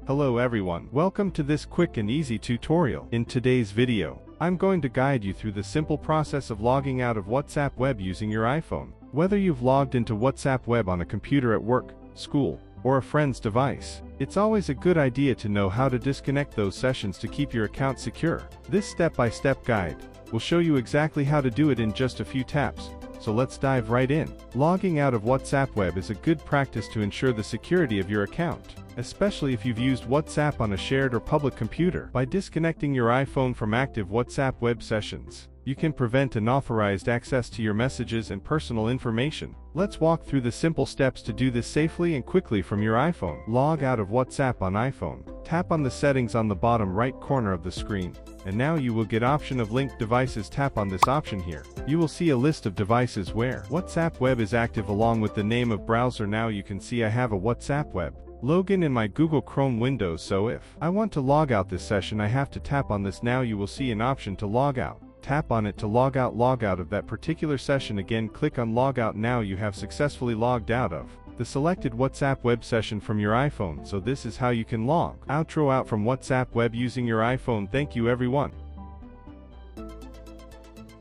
Hello everyone, welcome to this quick and easy tutorial. In today's video, I'm going to guide you through the simple process of logging out of WhatsApp Web using your iPhone. Whether you've logged into WhatsApp Web on a computer at work, school, or a friend's device, it's always a good idea to know how to disconnect those sessions to keep your account secure. This step-by-step guide will show you exactly how to do it in just a few taps. So let's dive right in. Logging out of WhatsApp Web is a good practice to ensure the security of your account, especially if you've used WhatsApp on a shared or public computer. By disconnecting your iPhone from active WhatsApp web sessions, you can prevent unauthorized access to your messages and personal information. Let's walk through the simple steps to do this safely and quickly from your iPhone. Log out of WhatsApp on iPhone. Tap on the settings on the bottom right corner of the screen, and now you will get option of linked devices. Tap on this option here. You will see a list of devices where WhatsApp Web is active along with the name of browser. Now you can see I have a WhatsApp Web login in my Google Chrome window, so if I want to log out this session, I have to tap on this. Now you will see an option to log out. Tap on it to log out of that particular session. Again, click on log out. Now you have successfully logged out of the selected WhatsApp Web session from your iPhone. So this is how you can log out from WhatsApp Web using your iPhone. Thank you everyone.